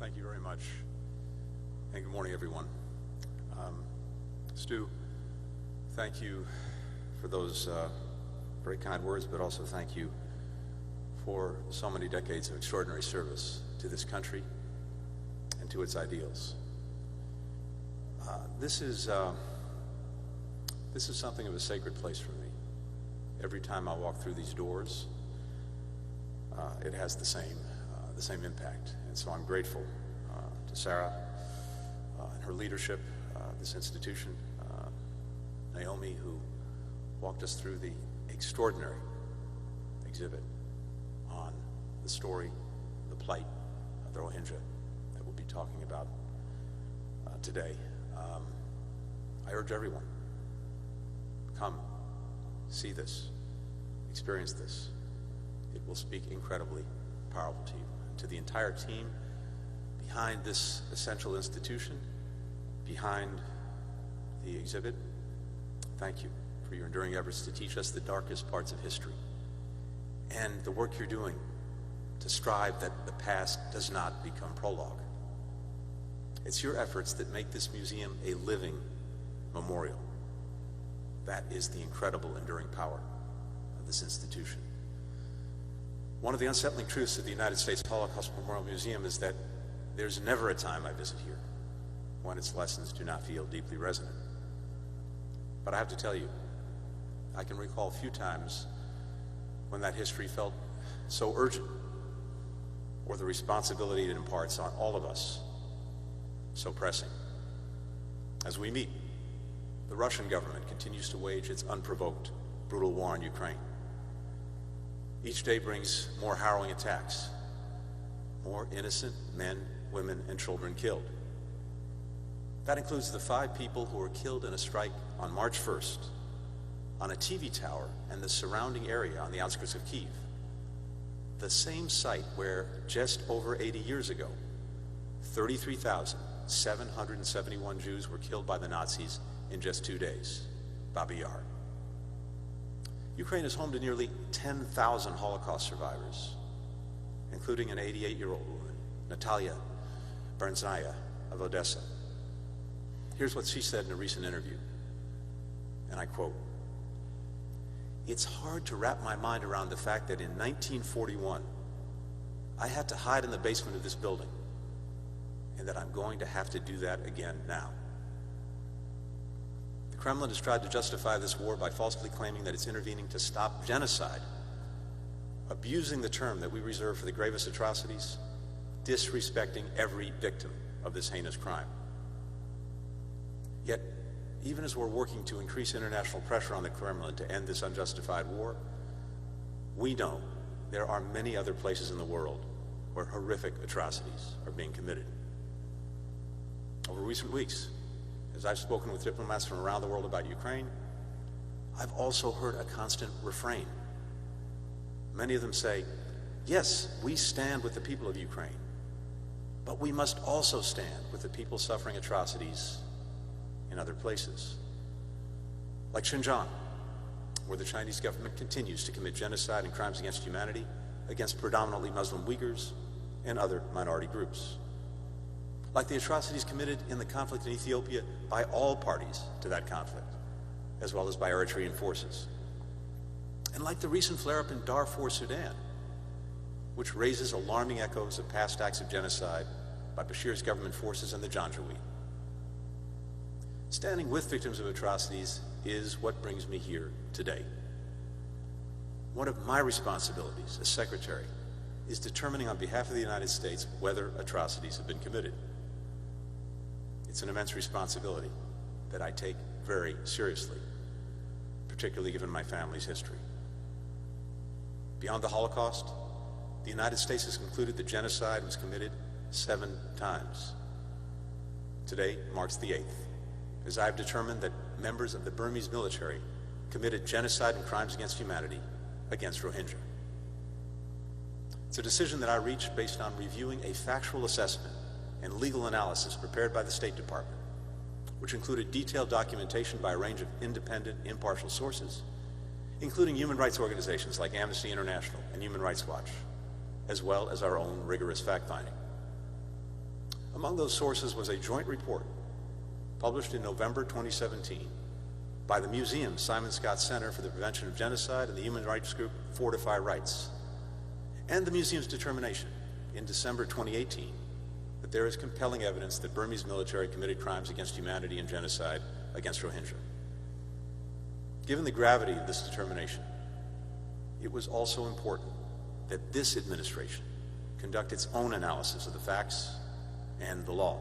Thank you very much, and good morning, everyone. Stu, thank you for those very kind words, but also thank you for so many decades of extraordinary service to this country and to its ideals. This is something of a sacred place for me. Every time I walk through these doors, it has the same impact. And so I'm grateful to Sarah and her leadership, this institution, Naomi, who walked us through the extraordinary exhibit on the story, the plight of the Rohingya that we'll be talking about today. I urge everyone, come, see this, experience this. It will speak incredibly powerful to you. And to the entire team behind this essential institution, behind the exhibit, thank you for your enduring efforts to teach us the darkest parts of history and the work you're doing to strive that the past does not become prologue. It's your efforts that make this museum a living memorial. That is the incredible enduring power of this institution. One of the unsettling truths of the United States Holocaust Memorial Museum is that there's never a time I visit here when its lessons do not feel deeply resonant. But I have to tell you, I can recall a few times when that history felt so urgent, or the responsibility it imparts on all of us so pressing. As we meet, the Russian government continues to wage its unprovoked, brutal war on Ukraine. Each day brings more harrowing attacks, more innocent men, women, and children killed. That includes the 5 people who were killed in a strike on March 1st on a TV tower and the surrounding area on the outskirts of Kyiv, the same site where just over 80 years ago, 33,771 Jews were killed by the Nazis in just 2 days, Babi Yar. Ukraine is home to nearly 10,000 Holocaust survivors, including an 88-year-old woman, Natalia Bernzaya of Odessa. Here's what she said in a recent interview, and I quote, "It's hard to wrap my mind around the fact that in 1941, I had to hide in the basement of this building, and that I'm going to have to do that again now." The Kremlin has tried to justify this war by falsely claiming that it's intervening to stop genocide, abusing the term that we reserve for the gravest atrocities, disrespecting every victim of this heinous crime. Yet, even as we're working to increase international pressure on the Kremlin to end this unjustified war, we know there are many other places in the world where horrific atrocities are being committed. Over recent weeks, as I've spoken with diplomats from around the world about Ukraine, I've also heard a constant refrain. Many of them say, yes, we stand with the people of Ukraine, but we must also stand with the people suffering atrocities in other places, like Xinjiang, where the Chinese government continues to commit genocide and crimes against humanity against predominantly Muslim Uyghurs and other minority groups. Like the atrocities committed in the conflict in Ethiopia by all parties to that conflict, as well as by Eritrean forces. And like the recent flare-up in Darfur, Sudan, which raises alarming echoes of past acts of genocide by Bashir's government forces and the Janjaweed. Standing with victims of atrocities is what brings me here today. One of my responsibilities as Secretary is determining on behalf of the United States whether atrocities have been committed. It's an immense responsibility that I take very seriously, particularly given my family's history. Beyond the Holocaust, the United States has concluded that genocide was committed 7 times. Today marks the 8th, as I have determined that members of the Burmese military committed genocide and crimes against humanity against Rohingya. It's a decision that I reached based on reviewing a factual assessment and legal analysis prepared by the State Department, which included detailed documentation by a range of independent, impartial sources, including human rights organizations like Amnesty International and Human Rights Watch, as well as our own rigorous fact-finding. Among those sources was a joint report published in November 2017 by the Museum Simon Scott Center for the Prevention of Genocide and the human rights group Fortify Rights, and the museum's determination in December 2018 that there is compelling evidence that Burmese military committed crimes against humanity and genocide against Rohingya. Given the gravity of this determination, it was also important that this administration conduct its own analysis of the facts and the law.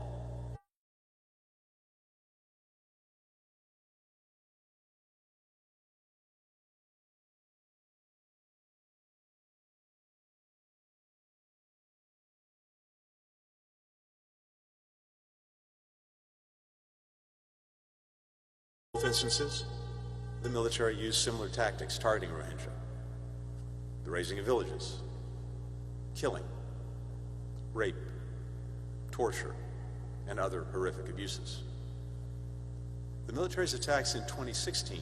In both instances, the military used similar tactics targeting Rohingya: the razing of villages, killing, rape, torture, and other horrific abuses. The military's attacks in 2016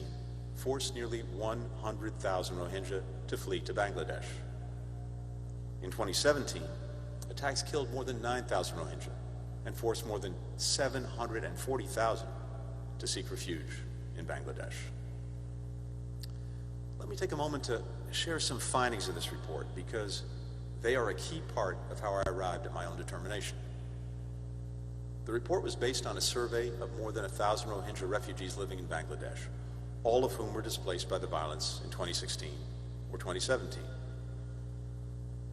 forced nearly 100,000 Rohingya to flee to Bangladesh. In 2017, attacks killed more than 9,000 Rohingya and forced more than 740,000 to seek refuge in Bangladesh. Let me take a moment to share some findings of this report, because they are a key part of how I arrived at my own determination. The report was based on a survey of more than 1,000 Rohingya refugees living in Bangladesh, all of whom were displaced by the violence in 2016 or 2017.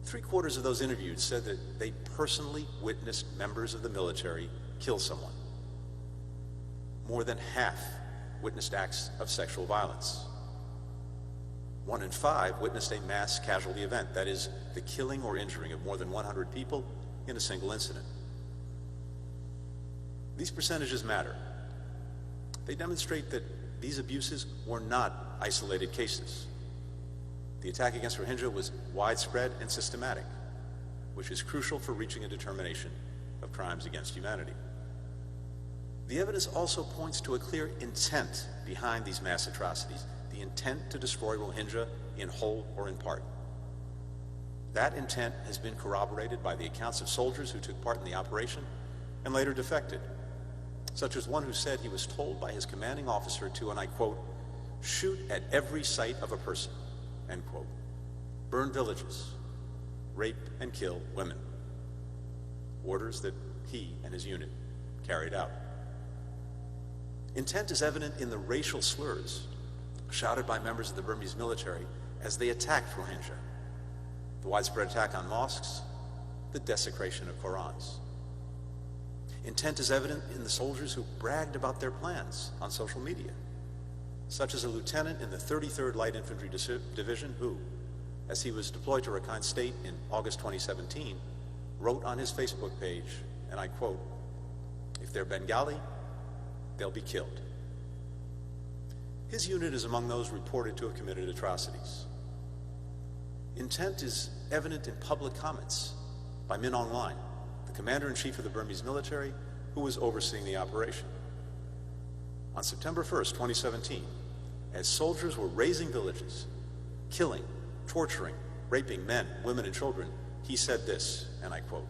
3/4 of those interviewed said that they personally witnessed members of the military kill someone. More than half witnessed acts of sexual violence. 1 in 5 witnessed a mass casualty event, that is, the killing or injuring of more than 100 people in a single incident. These percentages matter. They demonstrate that these abuses were not isolated cases. The attack against Rohingya was widespread and systematic, which is crucial for reaching a determination of crimes against humanity. The evidence also points to a clear intent behind these mass atrocities: the intent to destroy Rohingya in whole or in part. That intent has been corroborated by the accounts of soldiers who took part in the operation and later defected, such as one who said he was told by his commanding officer to, and I quote, "shoot at every sight of a person," end quote, burn villages, rape and kill women. Orders that he and his unit carried out. Intent is evident in the racial slurs shouted by members of the Burmese military as they attacked Rohingya: the widespread attack on mosques, the desecration of Qurans. Intent is evident in the soldiers who bragged about their plans on social media, such as a lieutenant in the 33rd Light Infantry Division who, as he was deployed to Rakhine State in August 2017, wrote on his Facebook page, and I quote, "If they're Bengali, they'll be killed." His unit is among those reported to have committed atrocities. Intent is evident in public comments by Min Aung Hlaing, the commander-in-chief of the Burmese military, who was overseeing the operation. On September 1st, 2017, as soldiers were razing villages, killing, torturing, raping men, women, and children, he said this, and I quote,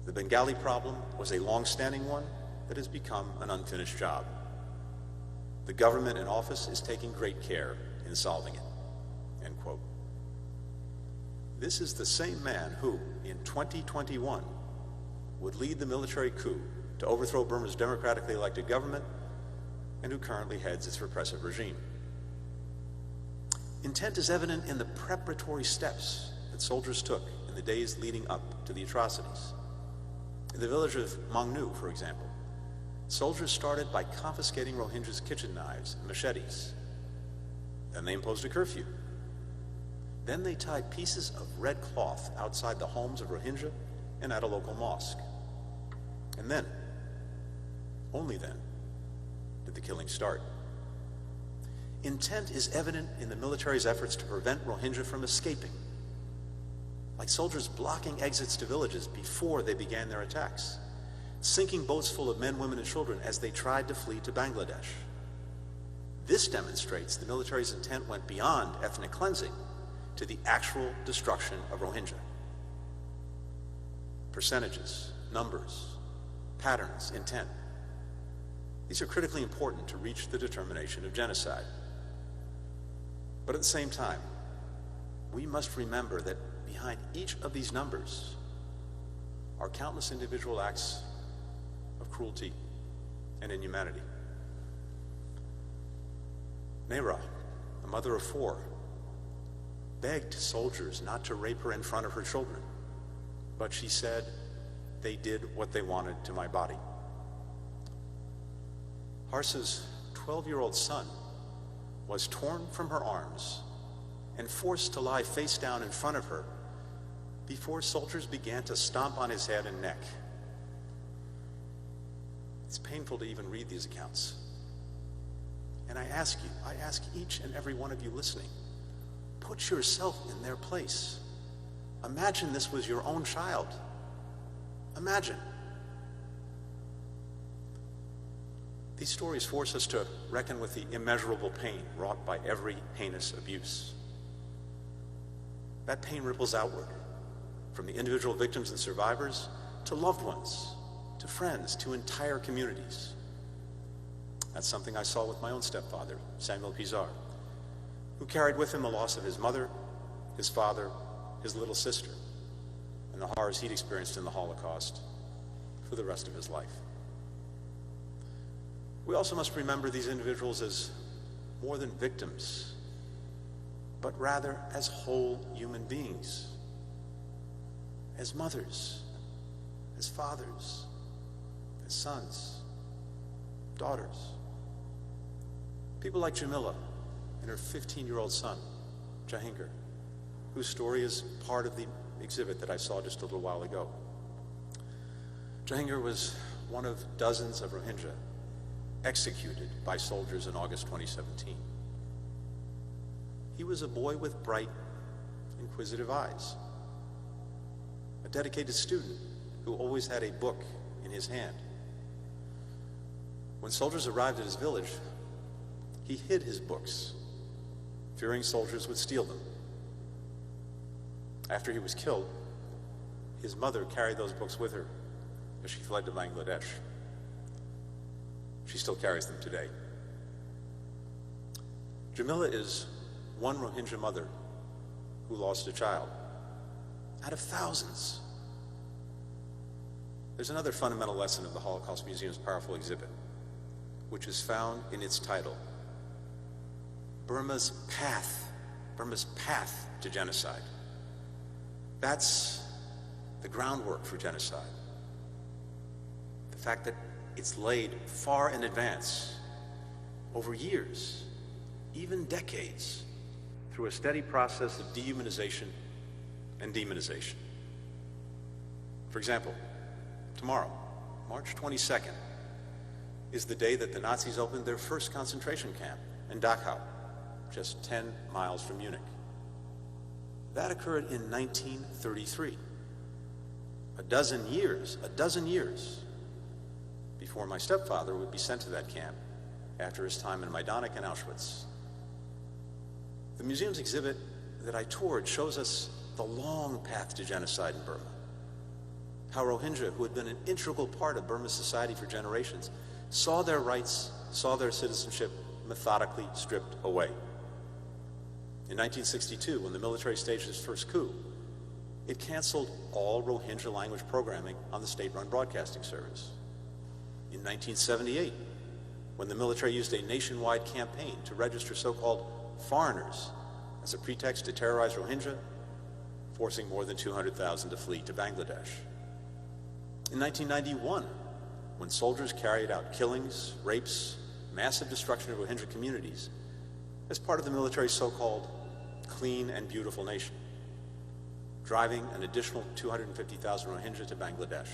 "The Bengali problem was a long-standing one that has become an unfinished job. The government in office is taking great care in solving it," end quote. This is the same man who, in 2021, would lead the military coup to overthrow Burma's democratically elected government and who currently heads its repressive regime. Intent is evident in the preparatory steps that soldiers took in the days leading up to the atrocities. In the village of Mangnu, for example, soldiers started by confiscating Rohingyas' kitchen knives and machetes. Then they imposed a curfew. Then they tied pieces of red cloth outside the homes of Rohingya and at a local mosque. And then, only then, did the killing start. Intent is evident in the military's efforts to prevent Rohingya from escaping, like soldiers blocking exits to villages before they began their attacks, sinking boats full of men, women, and children as they tried to flee to Bangladesh. This demonstrates the military's intent went beyond ethnic cleansing to the actual destruction of Rohingya. Percentages numbers, patterns, intent. These are critically important to reach the determination of genocide. But at the same time, we must remember that behind each of these numbers are countless individual acts of cruelty and inhumanity. Nehra, a mother of 4, begged soldiers not to rape her in front of her children, but she said, "They did what they wanted to my body." Harsa's 12-year-old son was torn from her arms and forced to lie face down in front of her before soldiers began to stomp on his head and neck. It's painful to even read these accounts. And I ask each and every one of you listening, put yourself in their place. Imagine this was your own child. Imagine. These stories force us to reckon with the immeasurable pain wrought by every heinous abuse. That pain ripples outward, from the individual victims and survivors, to loved ones, to friends, to entire communities. That's something I saw with my own stepfather, Samuel Pizarro, who carried with him the loss of his mother, his father, his little sister, and the horrors he'd experienced in the Holocaust for the rest of his life. We also must remember these individuals as more than victims, but rather as whole human beings, as mothers, as fathers, as sons, daughters. People like Jamila and her 15-year-old son, Jahingar, whose story is part of the exhibit that I saw just a little while ago. Jahingar was one of dozens of Rohingya executed by soldiers in August 2017. He was a boy with bright, inquisitive eyes, a dedicated student who always had a book in his hand. When soldiers arrived at his village, he hid his books, fearing soldiers would steal them. After he was killed, his mother carried those books with her as she fled to Bangladesh. She still carries them today. Jamila is one Rohingya mother who lost a child out of thousands. There's another fundamental lesson of the Holocaust Museum's powerful exhibit, which is found in its title, Burma's Path to Genocide. That's the groundwork for genocide. The fact that it's laid far in advance, over years, even decades, through a steady process of dehumanization and demonization. For example, tomorrow, March 22nd, is the day that the Nazis opened their first concentration camp in Dachau, just 10 miles from Munich. That occurred in 1933, a dozen years before my stepfather would be sent to that camp after his time in Majdanek and Auschwitz. The museum's exhibit that I toured shows us the long path to genocide in Burma, how Rohingya, who had been an integral part of Burma's society for generations, saw their rights, saw their citizenship methodically stripped away. In 1962, when the military staged its first coup, it canceled all Rohingya language programming on the state-run broadcasting service. In 1978, when the military used a nationwide campaign to register so-called foreigners as a pretext to terrorize Rohingya, forcing more than 200,000 to flee to Bangladesh. In 1991, when soldiers carried out killings, rapes, massive destruction of Rohingya communities as part of the military's so-called clean and beautiful nation, driving an additional 250,000 Rohingya to Bangladesh.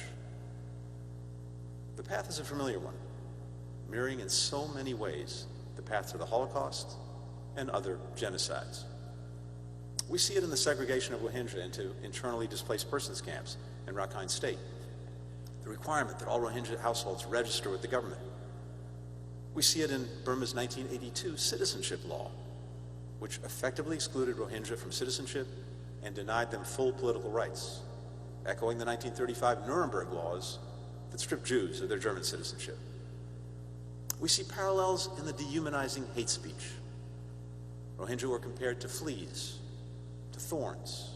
The path is a familiar one, mirroring in so many ways the path to the Holocaust and other genocides. We see it in the segregation of Rohingya into internally displaced persons camps in Rakhine State, the requirement that all Rohingya households register with the government. We see it in Burma's 1982 citizenship law, which effectively excluded Rohingya from citizenship and denied them full political rights. echoing the 1935 Nuremberg laws that stripped Jews of their German citizenship. We see parallels in the dehumanizing hate speech. Rohingya were compared to fleas, to thorns,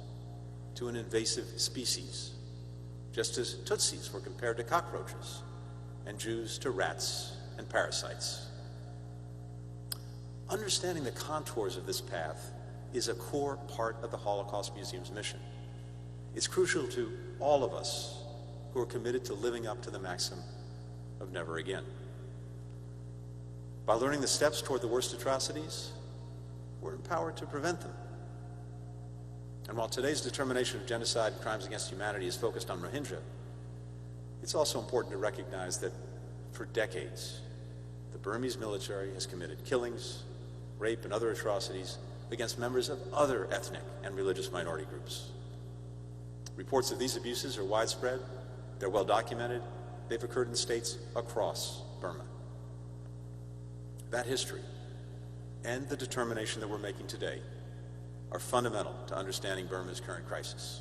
to an invasive species, just as Tutsis were compared to cockroaches, and Jews to rats and parasites. Understanding the contours of this path is a core part of the Holocaust Museum's mission. It's crucial to all of us who are committed to living up to the maxim of never again. By learning the steps toward the worst atrocities, we're empowered to prevent them. And while today's determination of genocide and crimes against humanity is focused on Rohingya, it's also important to recognize that for decades, the Burmese military has committed killings, rape, and other atrocities against members of other ethnic and religious minority groups. Reports of these abuses are widespread, they're well documented, they've occurred in states across Burma. That history and the determination that we're making today are fundamental to understanding Burma's current crisis.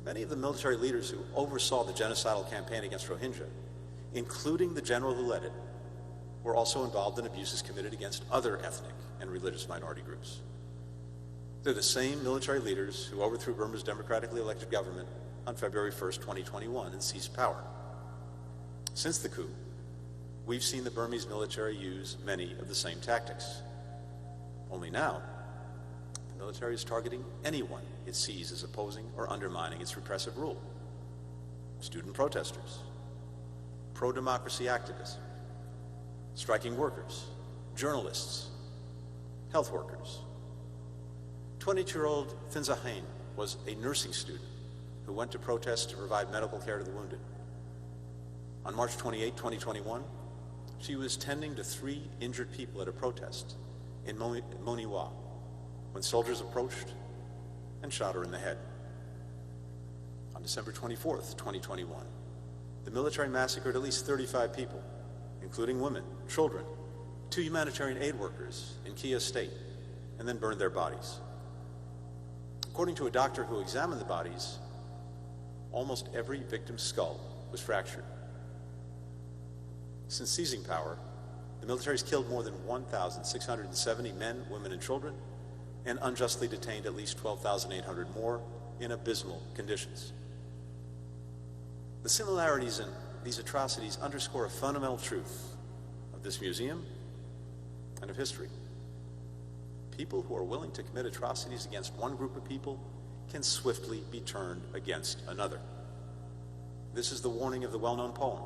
Many of the military leaders who oversaw the genocidal campaign against Rohingya, including the general who led it, were also involved in abuses committed against other ethnic and religious minority groups. They're the same military leaders who overthrew Burma's democratically elected government on February 1st, 2021 and seized power. Since the coup, we've seen the Burmese military use many of the same tactics. Only now, the military is targeting anyone it sees as opposing or undermining its repressive rule. Student protesters, pro-democracy activists, striking workers, journalists, health workers. 22-year-old Finza Hain was a nursing student who went to protest to provide medical care to the wounded. On March 28, 2021, she was tending to 3 injured people at a protest in Moniwa when soldiers approached and shot her in the head. On December 24th, 2021, the military massacred at least 35 people, including women, children, 2 humanitarian aid workers in Kia State, and then burned their bodies. According to a doctor who examined the bodies, almost every victim's skull was fractured. Since seizing power, the military has killed more than 1,670 men, women, and children, and unjustly detained at least 12,800 more in abysmal conditions. The similarities in these atrocities underscore a fundamental truth of this museum and of history. People who are willing to commit atrocities against one group of people can swiftly be turned against another. This is the warning of the well-known poem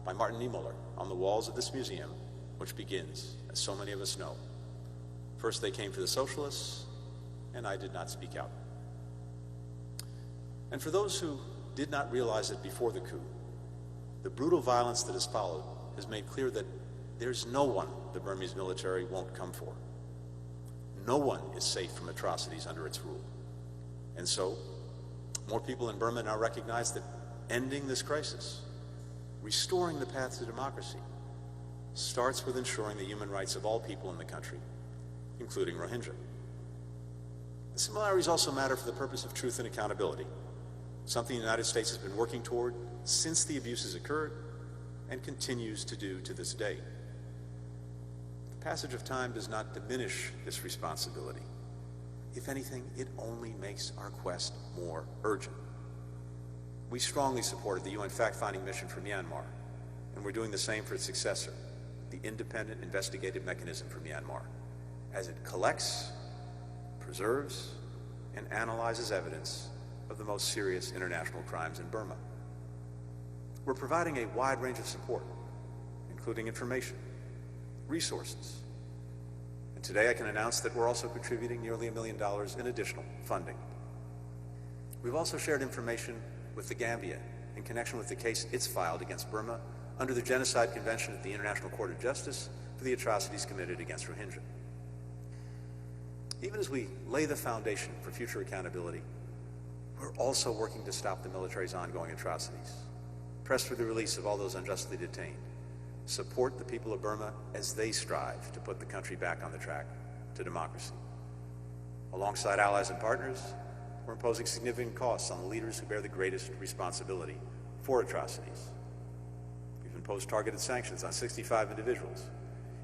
by Martin Niemöller on the walls of this museum, which begins, as so many of us know, "First they came for the socialists, and I did not speak out." And for those who did not realize it before the coup, the brutal violence that has followed has made clear that there's no one the Burmese military won't come for. No one is safe from atrocities under its rule. And so, more people in Burma now recognize that ending this crisis, restoring the path to democracy, starts with ensuring the human rights of all people in the country, including Rohingya. The similarities also matter for the purpose of truth and accountability, something the United States has been working toward since the abuses occurred and continues to do to this day. The passage of time does not diminish this responsibility. If anything, it only makes our quest more urgent. We strongly supported the UN fact-finding mission for Myanmar, and we're doing the same for its successor, the Independent Investigative Mechanism for Myanmar, as it collects, preserves, and analyzes evidence of the most serious international crimes in Burma. We're providing a wide range of support, including information, resources. And today I can announce that we're also contributing nearly $1 million in additional funding. We've also shared information with the Gambia in connection with the case it's filed against Burma under the Genocide Convention at the International Court of Justice for the atrocities committed against Rohingya. Even as we lay the foundation for future accountability, we're also working to stop the military's ongoing atrocities, press for the release of all those unjustly detained, support the people of Burma as they strive to put the country back on the track to democracy. Alongside allies and partners, we're imposing significant costs on the leaders who bear the greatest responsibility for atrocities. We've imposed targeted sanctions on 65 individuals,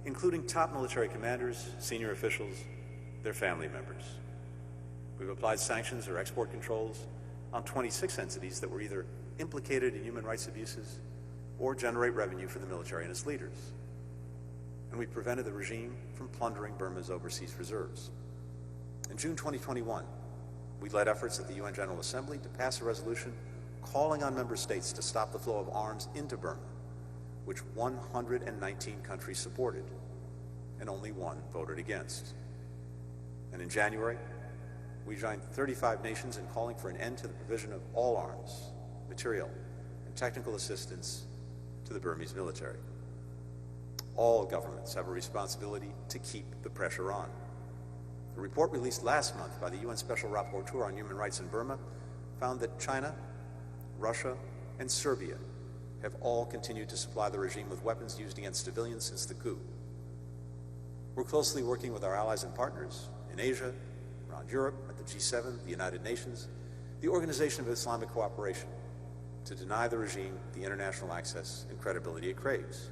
including top military commanders, senior officials, their family members. We've applied sanctions or export controls on 26 entities that were either implicated in human rights abuses or generate revenue for the military and its leaders. And we prevented the regime from plundering Burma's overseas reserves. In June 2021, we led efforts at the UN General Assembly to pass a resolution calling on member states to stop the flow of arms into Burma, which 119 countries supported, and only one voted against. And in January, we joined 35 nations in calling for an end to the provision of all arms, material, and technical assistance to the Burmese military. All governments have a responsibility to keep the pressure on. A report released last month by the UN Special Rapporteur on Human Rights in Burma found that China, Russia, and Serbia have all continued to supply the regime with weapons used against civilians since the coup. We're closely working with our allies and partners in Asia, around Europe, at the G7, the United Nations, the Organization of Islamic Cooperation, to deny the regime the international access and credibility it craves.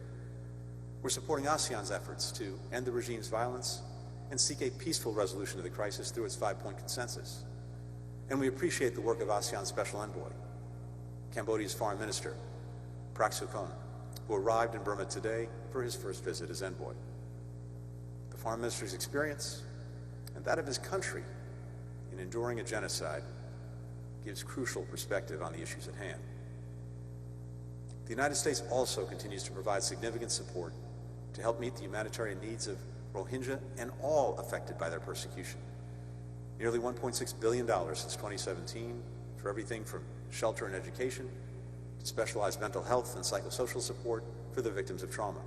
We're supporting ASEAN's efforts to end the regime's violence and seek a peaceful resolution of the crisis through its 5-point consensus. And we appreciate the work of ASEAN's Special Envoy, Cambodia's Foreign Minister, Prak Sokhonn, who arrived in Burma today for his first visit as envoy. The Foreign Minister's experience and that of his country in enduring a genocide gives crucial perspective on the issues at hand. The United States also continues to provide significant support to help meet the humanitarian needs of Rohingya and all affected by their persecution. Nearly $1.6 billion since 2017 for everything from shelter and education to specialized mental health and psychosocial support for the victims of trauma.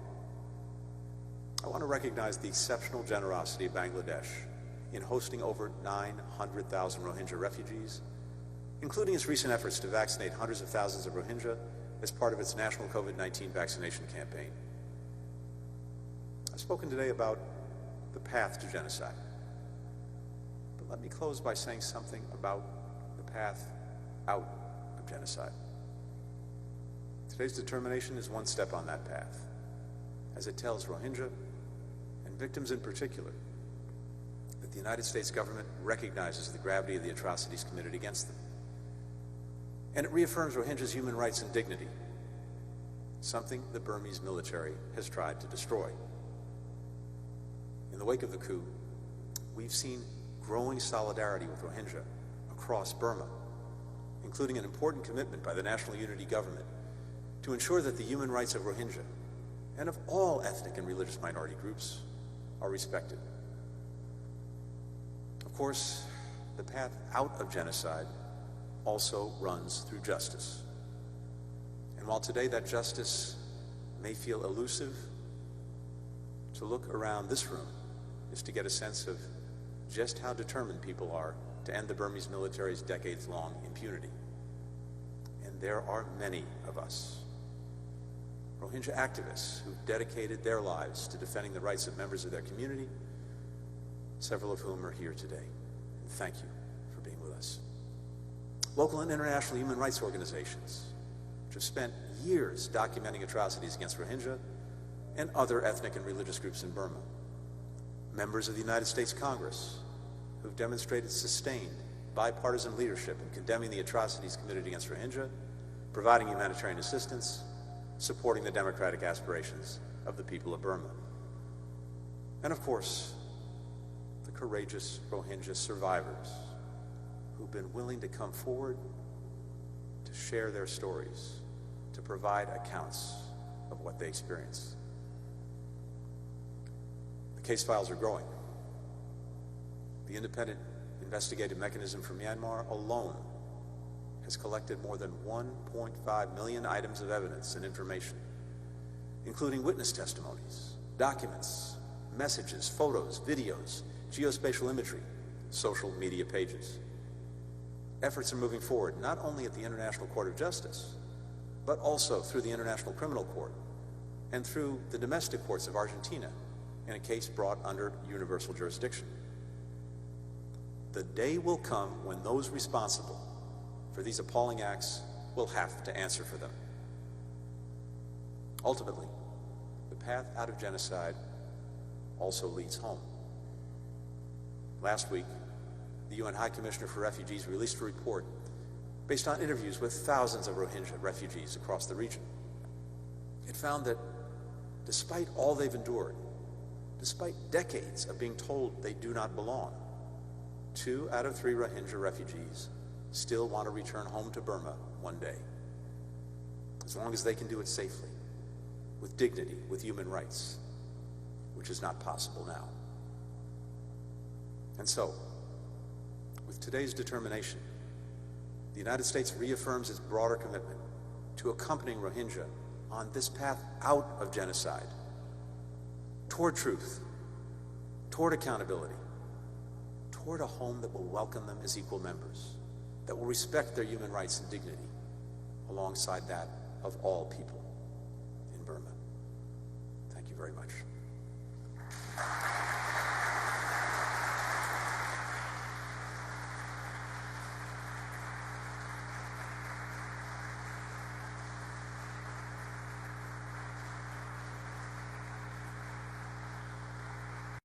I want to recognize the exceptional generosity of Bangladesh in hosting over 900,000 Rohingya refugees, including its recent efforts to vaccinate hundreds of thousands of Rohingya as part of its national COVID-19 vaccination campaign. I've spoken today about the path to genocide, but let me close by saying something about the path out of genocide. Today's determination is one step on that path, as it tells Rohingya, and victims in particular, that the United States government recognizes the gravity of the atrocities committed against them. And it reaffirms Rohingyas' human rights and dignity, something the Burmese military has tried to destroy. In the wake of the coup, we've seen growing solidarity with Rohingya across Burma, including an important commitment by the National Unity Government to ensure that the human rights of Rohingya and of all ethnic and religious minority groups are respected. Of course, the path out of genocide also runs through justice. And while today that justice may feel elusive, to look around this room is to get a sense of just how determined people are to end the Burmese military's decades-long impunity. And there are many of us, Rohingya activists who've dedicated their lives to defending the rights of members of their community, several of whom are here today. And thank you for being with us. Local and international human rights organizations, which have spent years documenting atrocities against Rohingya and other ethnic and religious groups in Burma. Members of the United States Congress, who've demonstrated sustained bipartisan leadership in condemning the atrocities committed against Rohingya, providing humanitarian assistance, supporting the democratic aspirations of the people of Burma. And of course, the courageous Rohingya survivors who've been willing to come forward to share their stories, to provide accounts of what they experienced. The case files are growing. The independent investigative mechanism for Myanmar alone has collected more than 1.5 million items of evidence and information, including witness testimonies, documents, messages, photos, videos, geospatial imagery, social media pages. Efforts are moving forward not only at the International Court of Justice, but also through the International Criminal Court and through the domestic courts of Argentina in a case brought under universal jurisdiction. The day will come when those responsible for these appalling acts will have to answer for them. Ultimately, the path out of genocide also leads home. Last week, the UN High Commissioner for Refugees released a report based on interviews with thousands of Rohingya refugees across the region. It found that despite all they've endured, despite decades of being told they do not belong, 2 out of 3 Rohingya refugees still want to return home to Burma one day, as long as they can do it safely, with dignity, with human rights, which is not possible now. And so, with today's determination, the United States reaffirms its broader commitment to accompanying Rohingya on this path out of genocide, toward truth, toward accountability, toward a home that will welcome them as equal members, that will respect their human rights and dignity alongside that of all people in Burma. Thank you very much.